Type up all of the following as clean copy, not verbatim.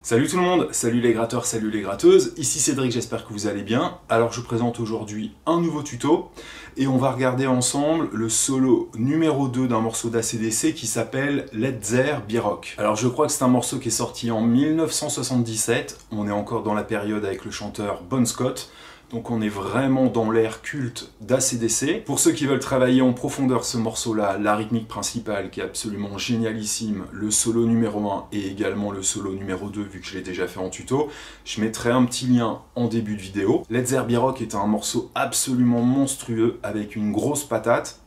Salut tout le monde, salut les gratteurs, salut les gratteuses, ici Cédric, j'espère que vous allez bien. Alors je vous présente aujourd'hui un nouveau tuto et on va regarder ensemble le solo numéro 2 d'un morceau d'ACDC qui s'appelle Let There Be Rock. Alors je crois que c'est un morceau qui est sorti en 1977, on est encore dans la période avec le chanteur Bon Scott. Donc on est vraiment dans l'ère culte d'ACDC. Pour ceux qui veulent travailler en profondeur ce morceau-là, la rythmique principale qui est absolument génialissime, le solo numéro 1 et également le solo numéro 2 vu que je l'ai déjà fait en tuto, je mettrai un petit lien en début de vidéo. Let There Be Rock est un morceau absolument monstrueux avec une grosse patate.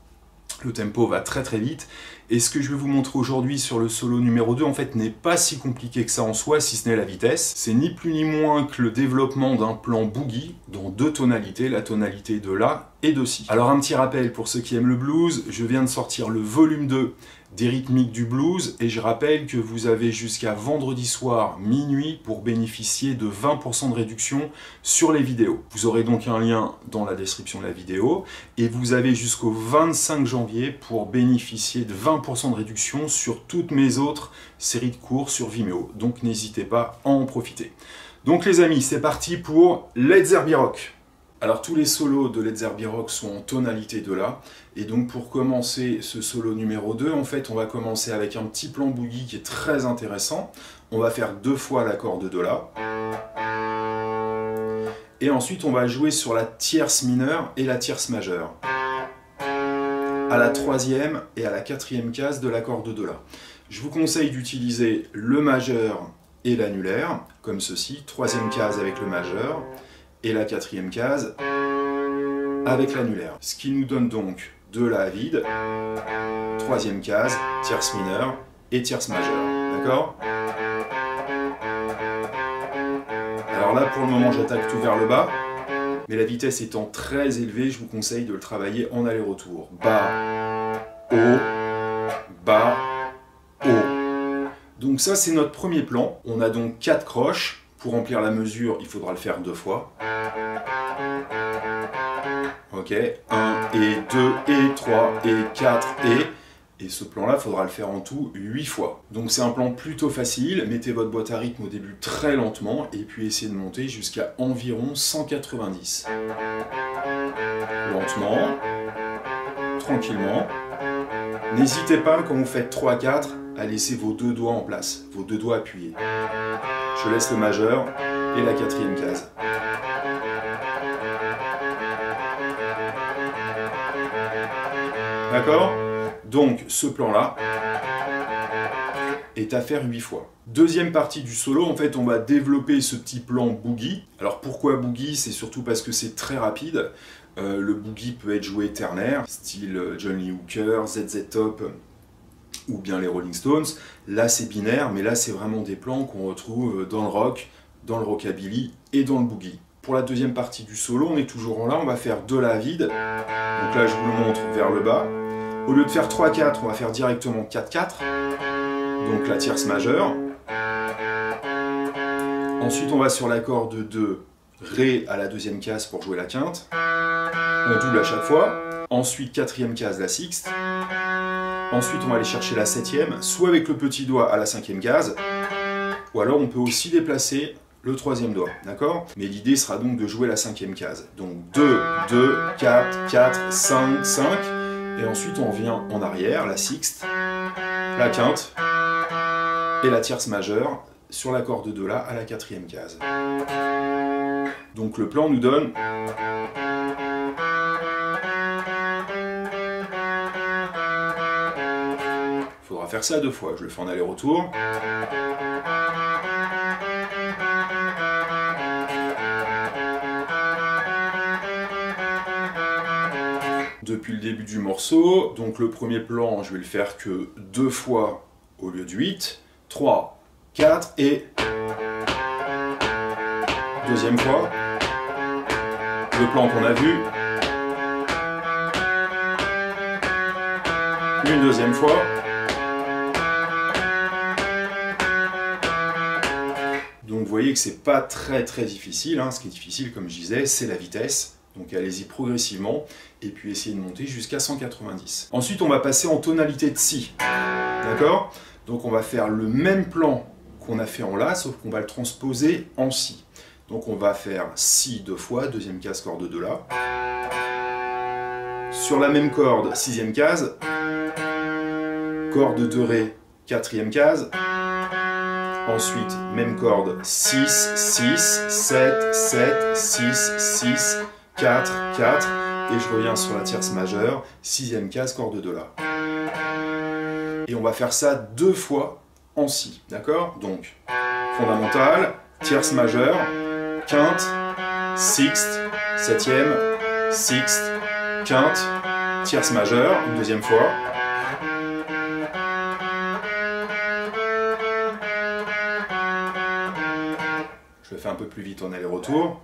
Le tempo va très très vite. Et ce que je vais vous montrer aujourd'hui sur le solo numéro 2, en fait, n'est pas si compliqué que ça en soi, si ce n'est la vitesse. C'est ni plus ni moins que le développement d'un plan boogie dans deux tonalités, la tonalité de La et de Si. Alors un petit rappel pour ceux qui aiment le blues, je viens de sortir le volume 2 des rythmiques du blues et je rappelle que vous avez jusqu'à vendredi soir minuit pour bénéficier de 20% de réduction sur les vidéos. Vous aurez donc un lien dans la description de la vidéo et vous avez jusqu'au 25 janvier pour bénéficier de 20% de réduction sur toutes mes autres séries de cours sur Vimeo. Donc n'hésitez pas à en profiter. Donc les amis, c'est parti pour Let There Be Rock. Alors tous les solos de Let There Be Rock sont en tonalité de La, et donc pour commencer ce solo numéro 2, en fait on va commencer avec un petit plan boogie qui est très intéressant. On va faire deux fois l'accord de La, et ensuite on va jouer sur la tierce mineure et la tierce majeure, à la troisième et à la quatrième case de l'accord de La. Je vous conseille d'utiliser le majeur et l'annulaire, comme ceci, troisième case avec le majeur, et la quatrième case avec l'annulaire. Ce qui nous donne donc de La vide, troisième case, tierce mineure et tierce majeure. D'accord? Alors là, pour le moment, j'attaque tout vers le bas, mais la vitesse étant très élevée, je vous conseille de le travailler en aller-retour. Bas, haut, bas, haut. Donc ça, c'est notre premier plan. On a donc 4 croches. Pour remplir la mesure, il faudra le faire 2 fois. Ok, 1 et 2 et 3 et 4 et ce plan-là, il faudra le faire en tout 8 fois. Donc c'est un plan plutôt facile, mettez votre boîte à rythme au début très lentement et puis essayez de monter jusqu'à environ 190. Lentement, tranquillement. N'hésitez pas quand vous faites 3-4 à laisser vos deux doigts en place, vos deux doigts appuyés. Je laisse le majeur et la quatrième case. D'accord? Donc ce plan-là est à faire 8 fois. Deuxième partie du solo, en fait on va développer ce petit plan boogie. Alors pourquoi boogie? C'est surtout parce que c'est très rapide. Le boogie peut être joué ternaire, style John Lee Hooker, ZZ Top ou bien les Rolling Stones. Là c'est binaire, mais là c'est vraiment des plans qu'on retrouve dans le rock, dans le rockabilly et dans le boogie. Pour la deuxième partie du solo, on est toujours en La, on va faire de La vide. Donc là je vous le montre vers le bas. Au lieu de faire 3-4, on va faire directement 4-4. Donc la tierce majeure. Ensuite on va sur l'accord de 2, Ré à la deuxième case pour jouer la quinte. On double à chaque fois. Ensuite quatrième case, la sixte. Ensuite on va aller chercher la septième, soit avec le petit doigt à la cinquième case, ou alors on peut aussi déplacer le troisième doigt, d'accord? Mais l'idée sera donc de jouer la cinquième case. Donc 2, 2, 4, 4, 5, 5, et ensuite on revient en arrière, la sixte, la quinte, et la tierce majeure sur l'accord de La à la quatrième case. Donc le plan nous donne... faire ça 2 fois. Je le fais en aller-retour. Depuis le début du morceau, donc le premier plan, je vais le faire que 2 fois au lieu de 8. 3, 4 et... Deuxième fois. Le plan qu'on a vu. Une deuxième fois. Donc vous voyez que c'est pas très difficile, hein. Ce qui est difficile, comme je disais, c'est la vitesse. Donc allez-y progressivement, et puis essayez de monter jusqu'à 190. Ensuite, on va passer en tonalité de Si. D'accord? Donc on va faire le même plan qu'on a fait en La, sauf qu'on va le transposer en Si. Donc on va faire Si 2 fois, deuxième case, corde de La. Sur la même corde, sixième case. Corde de Ré, quatrième case. Ensuite, même corde, 6, 6, 7, 7, 6, 6, 4, 4, et je reviens sur la tierce majeure, sixième case, corde de La. Et on va faire ça 2 fois en Si, d'accord? Donc, fondamentale, tierce majeure, quinte, sixte, septième, sixte, quinte, tierce majeure, une deuxième fois. Je le fais un peu plus vite en aller-retour.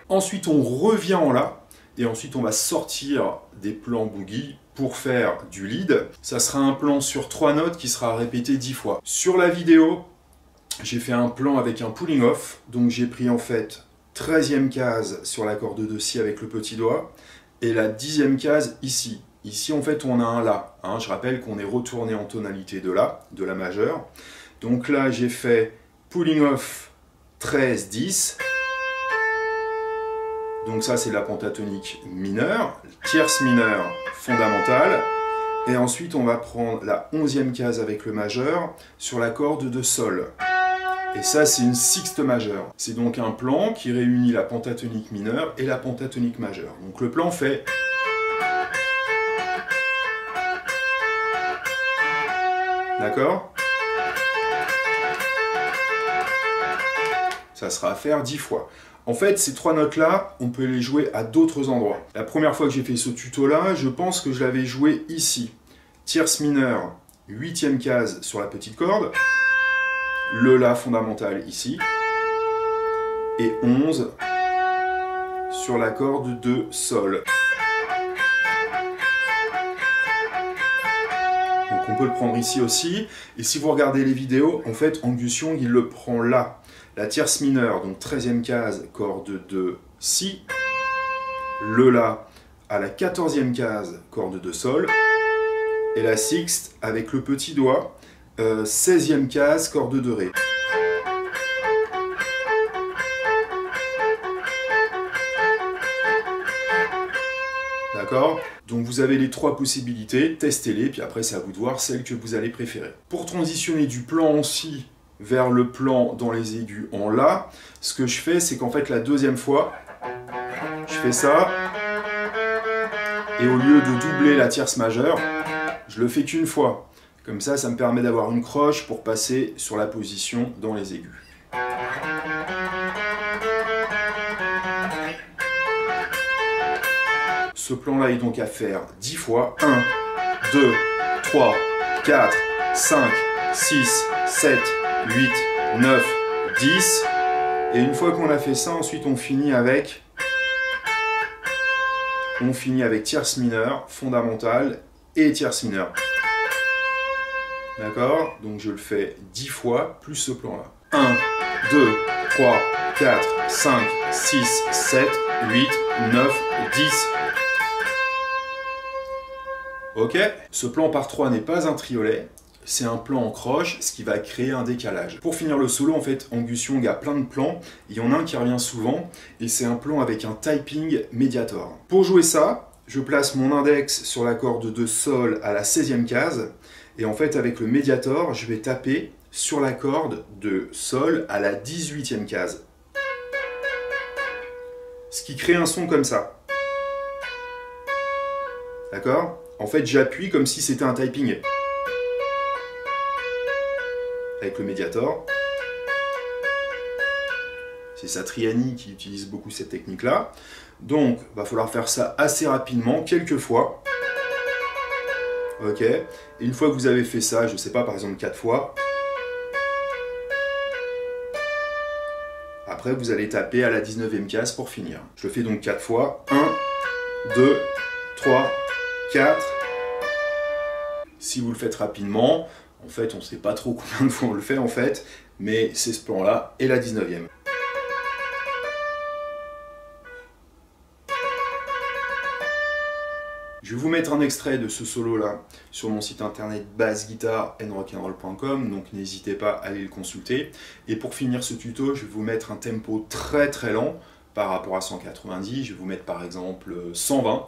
Ensuite, on revient en La, et ensuite on va sortir des plans boogie pour faire du lead. Ça sera un plan sur 3 notes qui sera répété 10 fois. Sur la vidéo, j'ai fait un plan avec un pulling off, donc j'ai pris en fait 13e case sur la corde de Si avec le petit doigt, et la 10e case ici. Ici, en fait, on a un La. Hein, je rappelle qu'on est retourné en tonalité de La majeure. Donc là, j'ai fait pulling off 13, 10. Donc ça, c'est la pentatonique mineure, tierce mineure fondamentale. Et ensuite, on va prendre la 11e case avec le majeur sur la corde de Sol. Et ça, c'est une sixte majeure. C'est donc un plan qui réunit la pentatonique mineure et la pentatonique majeure. Donc le plan fait... D'accord? Ça sera à faire 10 fois. En fait, ces 3 notes-là, on peut les jouer à d'autres endroits. La première fois que j'ai fait ce tuto-là, je pense que je l'avais joué ici. Tierce mineure, 8e case sur la petite corde. Le La fondamental ici. Et 11 sur la corde de Sol. Donc on peut le prendre ici aussi. Et si vous regardez les vidéos, en fait, Angus Young, il le prend là. La tierce mineure, donc 13e case, corde de Si. Le La à la 14e case, corde de Sol. Et la sixte avec le petit doigt, 16e case, corde de Ré. D'accord? Donc vous avez les 3 possibilités, testez-les, puis après c'est à vous de voir celle que vous allez préférer. Pour transitionner du plan en Si vers le plan dans les aigus en La, ce que je fais, c'est qu'en fait la deuxième fois, je fais ça, et au lieu de doubler la tierce majeure, je le fais qu'une fois. Comme ça, ça me permet d'avoir une croche pour passer sur la position dans les aigus. Ce plan-là est donc à faire 10 fois. 1, 2, 3, 4, 5, 6, 7, 8, 9, 10. Et une fois qu'on a fait ça, ensuite on finit avec tierce mineure, fondamentale et tierce mineure. D'accord? Donc je le fais 10 fois, plus ce plan-là. 1, 2, 3, 4, 5, 6, 7, 8, 9, 10. Ok? Ce plan par 3 n'est pas un triolet. C'est un plan en croche, ce qui va créer un décalage. Pour finir le solo, en fait, Angus Young a plein de plans. Il y en a un qui revient souvent, et c'est un plan avec un typing mediator. Pour jouer ça, je place mon index sur la corde de Sol à la 16e case, et en fait, avec le mediator, je vais taper sur la corde de Sol à la 18e case. ce qui crée un son comme ça. D'accord? En fait, j'appuie comme si c'était un typing. Avec le Mediator. C'est Satriani qui utilise beaucoup cette technique-là. Donc, il va falloir faire ça assez rapidement, quelques fois. Ok. Et une fois que vous avez fait ça, je ne sais pas, par exemple 4 fois, après vous allez taper à la 19e case pour finir. Je le fais donc 4 fois. 1, 2, 3, 4. Si vous le faites rapidement, en fait on ne sait pas trop combien de fois on le fait en fait, mais c'est ce plan-là et la 19e. Je vais vous mettre un extrait de ce solo-là sur mon site internet bassguitarandrock'n'roll.com, donc n'hésitez pas à aller le consulter. Et pour finir ce tuto, je vais vous mettre un tempo très très lent par rapport à 190. Je vais vous mettre par exemple 120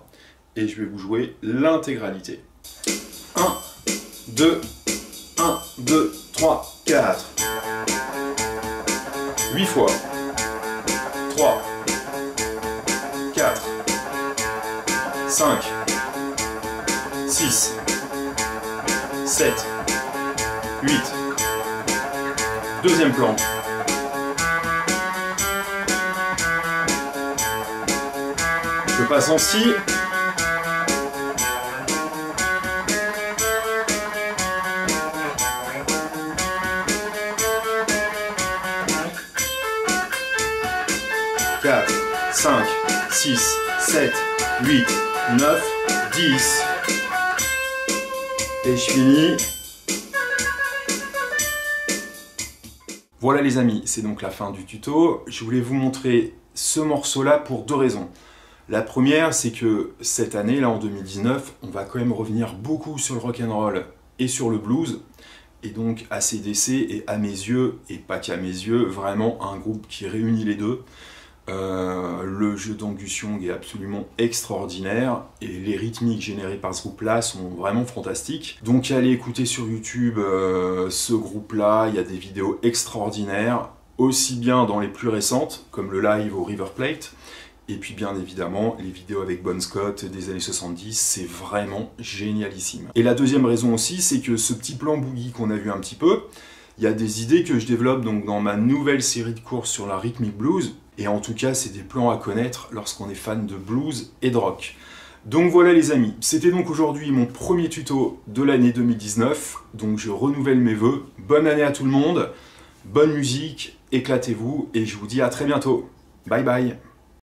et je vais vous jouer l'intégralité. 1, 2, 1, 2, 3, 4. 8 fois. 3, 4, 5, 6, 7, 8, deuxième plan. Je passe en si. Quatre, 5, 6, 7, 8, 9, 10. Et je finis. Voilà les amis, c'est donc la fin du tuto. Je voulais vous montrer ce morceau-là pour deux raisons. La première, c'est que cette année, là en 2019, on va quand même revenir beaucoup sur le rock'n'roll et sur le blues. Et donc AC/DC est à mes yeux, et pas qu'à mes yeux, vraiment un groupe qui réunit les deux. Le jeu d'Angus Young est absolument extraordinaire et les rythmiques générées par ce groupe-là sont vraiment fantastiques. Donc allez écouter sur YouTube ce groupe-là, il y a des vidéos extraordinaires, aussi bien dans les plus récentes, comme le live au River Plate, et puis bien évidemment les vidéos avec Bon Scott des années 70, c'est vraiment génialissime. Et la deuxième raison aussi, c'est que ce petit plan boogie qu'on a vu un petit peu, il y a des idées que je développe donc dans ma nouvelle série de courses sur la rhythmic blues, et en tout cas, c'est des plans à connaître lorsqu'on est fan de blues et de rock. Donc voilà les amis, c'était donc aujourd'hui mon premier tuto de l'année 2019, donc je renouvelle mes vœux. Bonne année à tout le monde, bonne musique, éclatez-vous, et je vous dis à très bientôt. Bye bye.